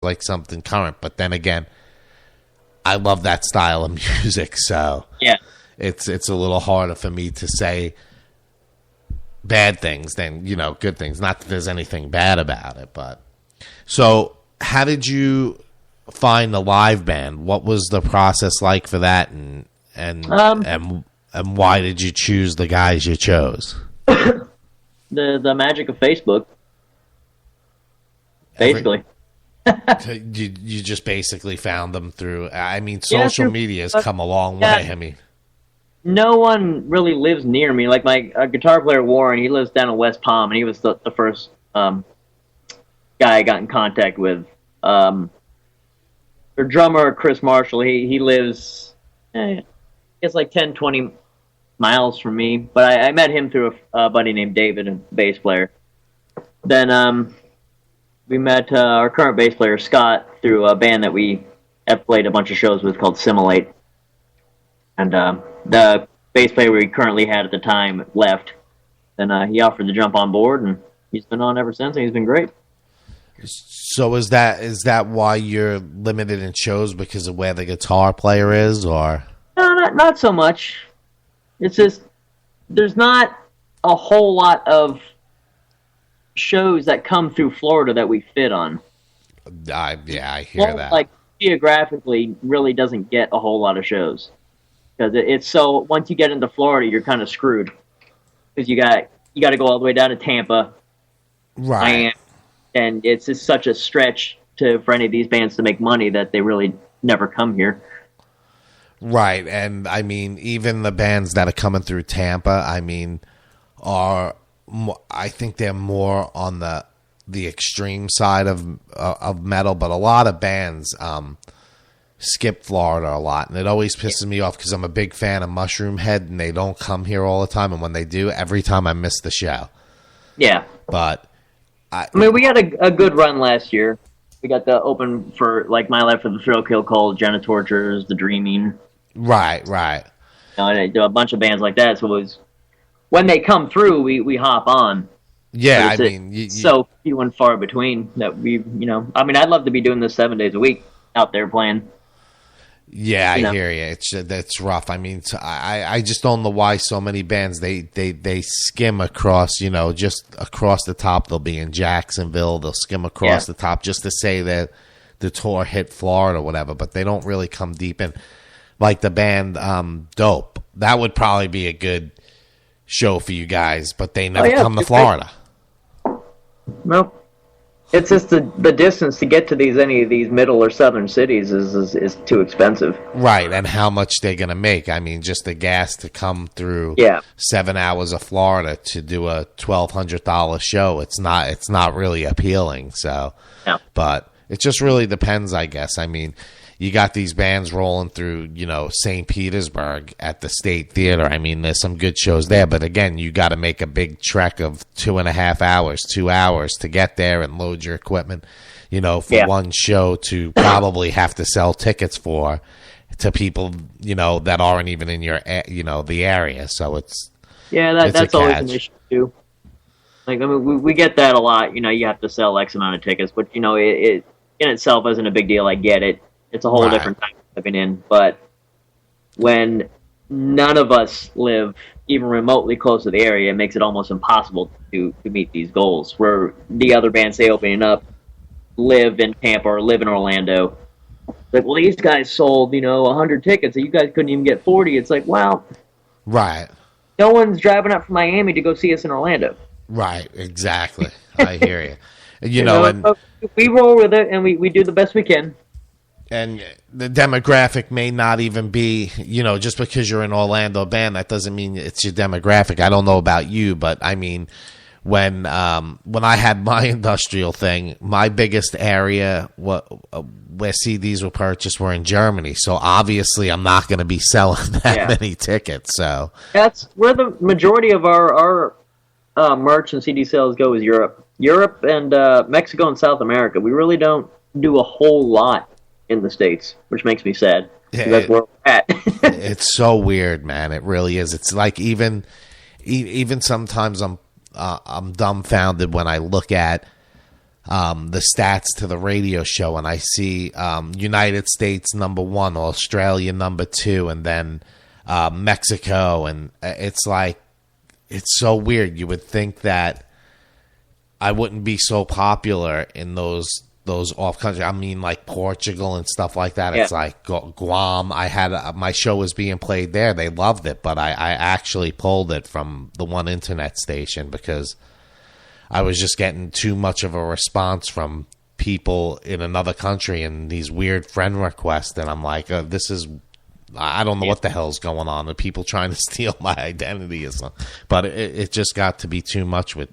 like something current. But then again, I love that style of music, so Yeah. it's a little harder for me to say bad things than, good things. Not that there's anything bad about it, but so how did you find the live band? What was the process like for that, and why did you choose the guys you chose? The magic of Facebook, basically. You just basically found them through. I mean, social media has come a long way. I mean, no one really lives near me. Like my guitar player Warren, he lives down in West Palm, and he was the first guy I got in contact with. Their drummer Chris Marshall, he lives, I guess like 10, 20 miles from me. But I met him through a buddy named David, a bass player. Then we met our current bass player Scott through a band that we have played a bunch of shows with called Simulate. And the bass player we currently had at the time left. Then he offered to jump on board, and he's been on ever since, and he's been great. So is that why you're limited in shows, because of where the guitar player is, or? No, not so much. It's just there's not a whole lot of shows that come through Florida that we fit on. I hear that. Like geographically, really doesn't get a whole lot of shows because it's so. Once you get into Florida, you're kind of screwed because you got to go all the way down to Tampa, right? And it's just such a stretch for any of these bands to make money that they really never come here. Right, and I mean, even the bands that are coming through Tampa, I mean, I think they're more on the extreme side of metal, but a lot of bands skip Florida a lot, and it always pisses me off because I'm a big fan of Mushroom Head, and they don't come here all the time, and when they do, every time I miss the show. Yeah, but I mean, we had a good run last year. We got the open for like My Life with the Thrill Kill Cold, Jenna Tortures, The Dreaming. Right. And a bunch of bands like that. So it was when they come through, we hop on. Yeah, I mean, so few and far between that we, I mean, I'd love to be doing this 7 days a week out there playing. Yeah, I hear you. That's rough. I mean, I just don't know why so many bands they skim across, just across the top. They'll be in Jacksonville. They'll skim across the top just to say that the tour hit Florida or whatever, but they don't really come deep in. Like the band Dope, that would probably be a good show for you guys, but they never come to Florida. Nope. It's just the distance to get to any of these middle or southern cities is too expensive. Right, and how much they're going to make. I mean, just the gas to come through 7 hours of Florida to do a $1,200 show, it's not really appealing. So, but it just really depends, I guess. I mean, you got these bands rolling through, St. Petersburg at the State Theater. I mean, there's some good shows there, but again, you got to make a big trek of 2.5 hours, 2 hours to get there and load your equipment, for one show to probably have to sell tickets to people, that aren't even in your, the area. So it's that's always an issue too. Like, I mean, we get that a lot. You have to sell X amount of tickets, but it in itself isn't a big deal. I get it. It's a whole different time living in. But when none of us live even remotely close to the area, it makes it almost impossible to meet these goals. Where the other bands, say, opening up, live in Tampa or live in Orlando. Like, well, these guys sold, 100 tickets, and you guys couldn't even get 40. It's like, well, right. No one's driving up from Miami to go see us in Orlando. Right, exactly. I hear you. And we roll with it, and we do the best we can. And the demographic may not even be, just because you're an Orlando band, that doesn't mean it's your demographic. I don't know about you, but I mean, when I had my industrial thing, my biggest area where CDs were purchased were in Germany. So obviously, I'm not going to be selling that many tickets. So that's where the majority of our merch and CD sales go, is Europe and Mexico and South America. We really don't do a whole lot in the States, which makes me sad. That's where we're at. It's so weird, man. It really is. It's like even sometimes I'm dumbfounded when I look at the stats to the radio show, and I see United States #1, Australia #2, and then Mexico, and it's like, it's so weird. You would think that I wouldn't be so popular in those off country. I mean, like Portugal and stuff like that. Yeah. It's like Guam. I had my show was being played there. They loved it, but I actually pulled it from the one internet station because I was just getting too much of a response from people in another country and these weird friend requests. And I'm like, this is, I don't know what the hell's going on. Are people trying to steal my identity or something? But it just got to be too much with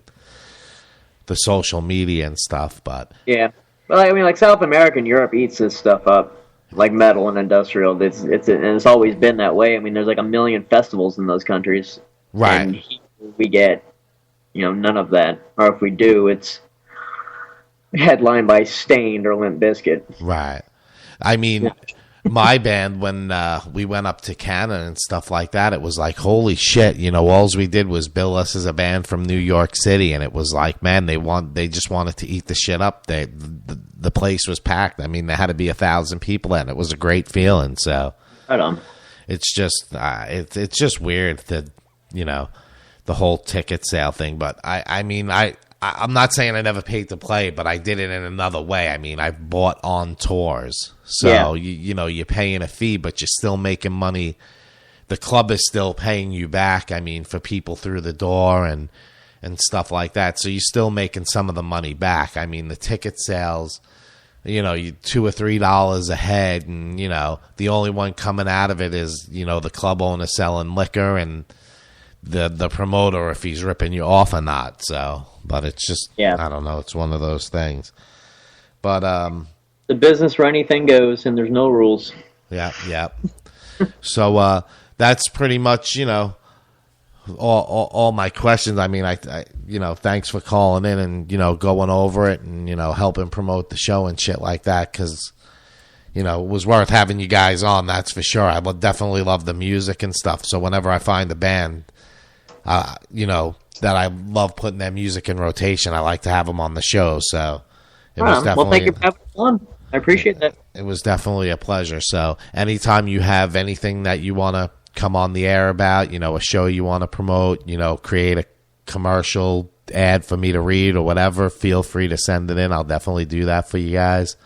the social media and stuff. But yeah. Well, I mean, like South America and Europe eats this stuff up, like metal and industrial. It's always been that way. I mean, there's like 1 million festivals in those countries, right? And we get, none of that, or if we do, it's headlined by Stained or Limp Bizkit. Right. I mean, my band, when we went up to Canada and stuff like that, it was like, holy shit, all we did was bill us as a band from New York City, and it was like, man, they just wanted to eat the shit up. The place was packed. I mean, there had to be 1,000 people in it. It was a great feeling. So right on. It's just it's just weird that the whole ticket sale thing. But I mean, I'm not saying I never paid to play, but I did it in another way. I mean, I bought on tours. So, you're paying a fee, but you're still making money. The club is still paying you back, I mean, for people through the door and stuff like that. So you're still making some of the money back. I mean, the ticket sales, you $2 or $3 a head, and, the only one coming out of it is, the club owner selling liquor and the promoter if he's ripping you off or not. So, but it's just, I don't know, it's one of those things. But the business where anything goes, and there's no rules. Yeah. So that's pretty much, all my questions. I mean, I thanks for calling in and going over it and helping promote the show and shit like that, because it was worth having you guys on. That's for sure. I would definitely love the music and stuff. So whenever I find a band, that I love putting their music in rotation, I like to have them on the show. So it was definitely. Well, thank you for having me on. I appreciate that. It was definitely a pleasure. So anytime you have anything that you want to come on the air about, a show you want to promote, create a commercial ad for me to read or whatever, feel free to send it in. I'll definitely do that for you guys.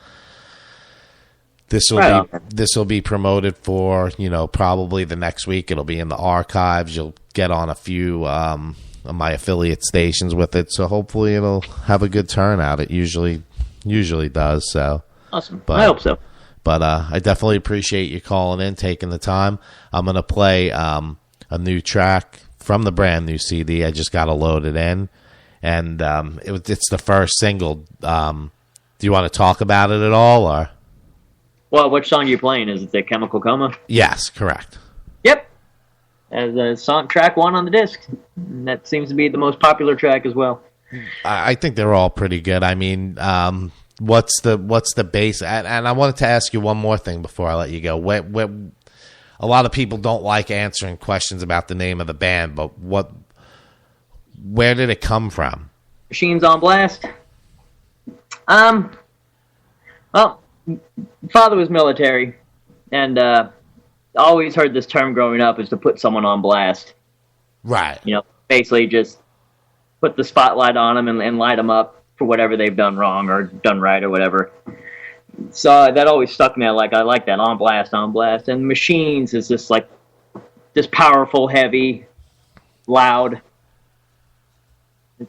This will be promoted for, probably the next week. It'll be in the archives. You'll get on a few of my affiliate stations with it. So hopefully it'll have a good turnout. It usually does. So awesome. I hope so. But I definitely appreciate you calling in, taking the time. I'm going to play a new track from the brand new CD. I just got to load it in. And it's the first single. Do you want to talk about it at all? Or? Well, which song are you playing? Is it the Chemical Coma? Yes, correct. Yep. As a song, track 1 on the disc. And that seems to be the most popular track as well. I think they're all pretty good. I mean, what's the base? And I wanted to ask you one more thing before I let you go. A lot of people don't like answering questions about the name of the band, but where did it come from? Machines on Blast. Well, father was military, and always heard this term growing up is to put someone on blast. Right. Basically just put the spotlight on them and light them up for whatever they've done wrong or done right or whatever. So that always stuck me. I like that, on blast. And Machines is just like this powerful, heavy, loud.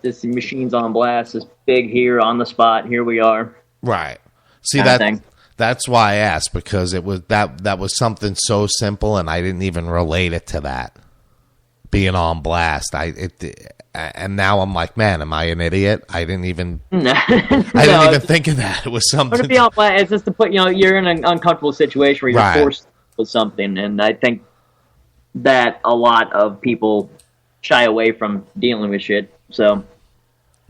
This Machines on Blast, this big here on the spot. Here we are. Right. See that's why I asked, because it was that was something so simple, and I didn't even relate it to that being on blast. And now I'm like, man, am I an idiot? I didn't even even think of that. It was something. To be on blast, it's just to put you're in an uncomfortable situation where you're forced with something, and I think that a lot of people shy away from dealing with shit. So,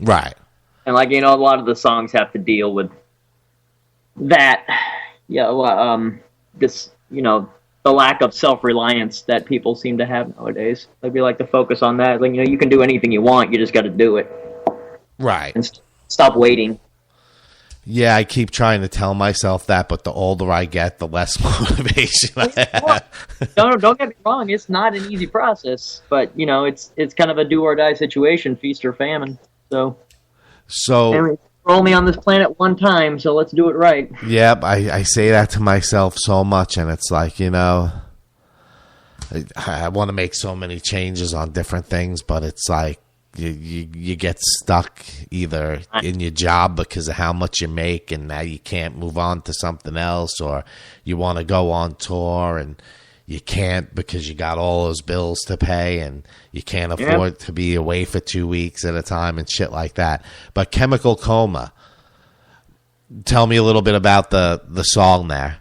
right, and a lot of the songs have to deal with that, this, the lack of self-reliance that people seem to have nowadays. They'd like to focus on that. You can do anything you want. You just got to do it. Right. And stop waiting. Yeah, I keep trying to tell myself that, but the older I get, the less motivation I have. Don't get me wrong. It's not an easy process, but it's kind of a do or die situation, feast or famine. So we're only on this planet one time, so let's do it right. Yep, I say that to myself so much, and it's like, I want to make so many changes on different things, but it's like you get stuck either in your job because of how much you make and now you can't move on to something else, or you want to go on tour and you can't because you got all those bills to pay and you can't afford to be away for 2 weeks at a time and shit like that. But Chemical Coma, tell me a little bit about the song there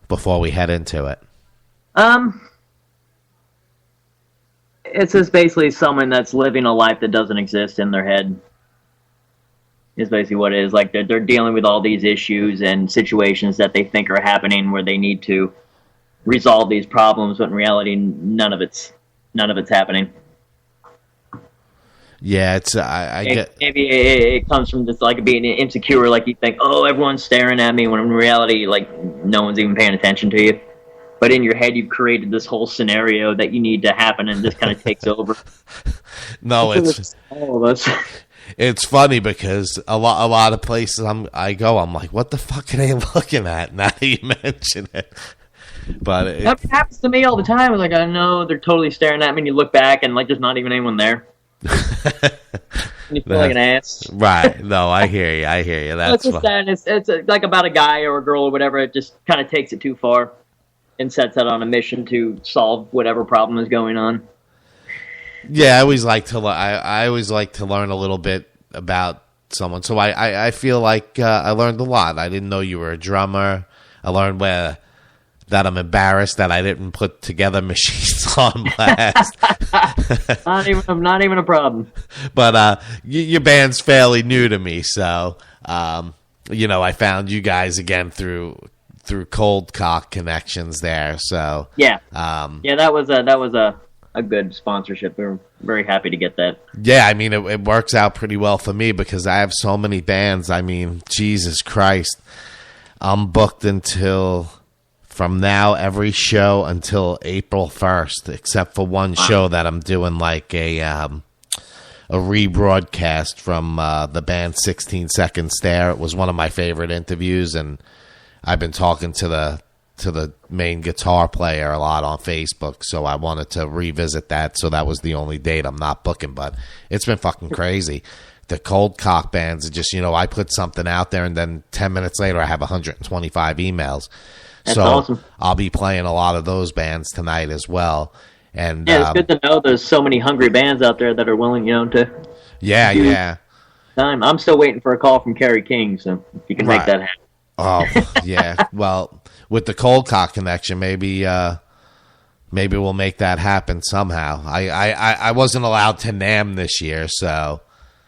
before we head into it. It's just basically someone that's living a life that doesn't exist in their head. Is basically what it is. Like they're dealing with all these issues and situations that they think are happening where they need to resolve these problems, but in reality, none of it's happening. Yeah, it's I get maybe it comes from just like being insecure, like you think, oh, everyone's staring at me, when in reality, like no one's even paying attention to you. But in your head, you've created this whole scenario that you need to happen, and just kind of takes over. No, it's all of us. It's funny because a lot of places I go, I'm like, what the fuck are they looking at? Now that you mention it. But that happens to me all the time. Like, I know they're totally staring at me, and you look back, and like there's not even anyone there. You feel like an ass. Right. No, I hear you. That's it's like about a guy or a girl or whatever. It just kind of takes it too far and sets out on a mission to solve whatever problem is going on. Yeah, I always like to learn a little bit about someone. So I feel like I learned a lot. I didn't know you were a drummer. I learned that I'm embarrassed that I didn't put together Machines on Blast. not even a problem. But your band's fairly new to me, so I found you guys again through Cold Cock connections there. So yeah, that was a good sponsorship. We were very happy to get that. Yeah, I mean it works out pretty well for me because I have so many bands. I mean, Jesus Christ, I'm booked until. From now, every show until April 1st, except for one show that I'm doing like a rebroadcast from the band 16 Second Stare. It was one of my favorite interviews, and I've been talking to the main guitar player a lot on Facebook, so I wanted to revisit that. So that was the only date I'm not booking, but it's been fucking crazy. The Cold Cock bands are just, I put something out there, and then 10 minutes later I have 125 emails. That's awesome. I'll be playing a lot of those bands tonight as well. And yeah, it's good to know there's so many hungry bands out there that are willing, to. Yeah. I'm still waiting for a call from Kerry King, so if you can make that happen. Oh, yeah. Well, with the Cold Cock connection, maybe we'll make that happen somehow. I wasn't allowed to NAMM this year, so.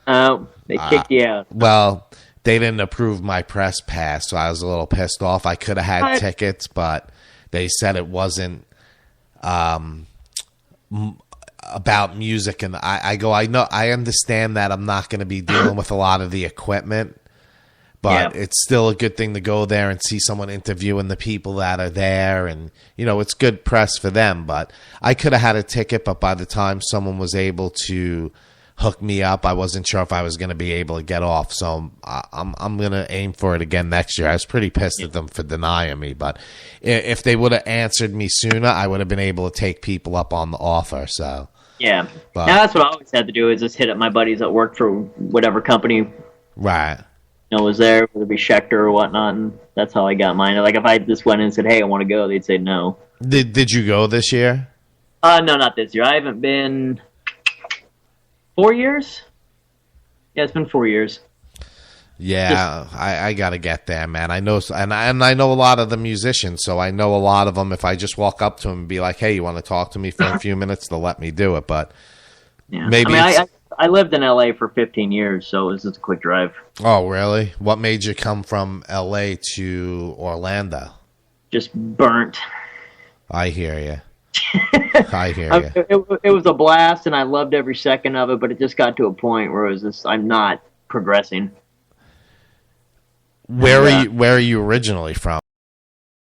Oh, they kicked you out. Well. They didn't approve my press pass, so I was a little pissed off. I could have had tickets, but they said it wasn't about music. And I understand that I'm not going to be dealing with a lot of the equipment, but it's still a good thing to go there and see someone interviewing the people that are there. And, it's good press for them. But I could have had a ticket, but by the time someone was able to hook me up, I wasn't sure if I was going to be able to get off, so I'm going to aim for it again next year. I was pretty pissed at them for denying me, but if they would have answered me sooner, I would have been able to take people up on the offer. So yeah, now that's what I always had to do, is just hit up my buddies that worked for whatever company right was there, whether it be Schecter or whatnot, and that's how I got mine. Like if I just went in and said, hey, I want to go, they'd say no. Did you go this year? No, not this year. I haven't been 4 years? Yeah, it's been 4 years. Yeah, I got to get there, man. I know, and I know a lot of the musicians, so I know a lot of them. If I just walk up to them and be like, hey, you want to talk to me for a few minutes, they'll let me do it. But maybe I lived in L.A. for 15 years, so it was just a quick drive. Oh, really? What made you come from L.A. to Orlando? Just burnt. I hear you. I hear you. It was a blast, and I loved every second of it, but it just got to a point where it was just, I'm not progressing. Where are you originally from?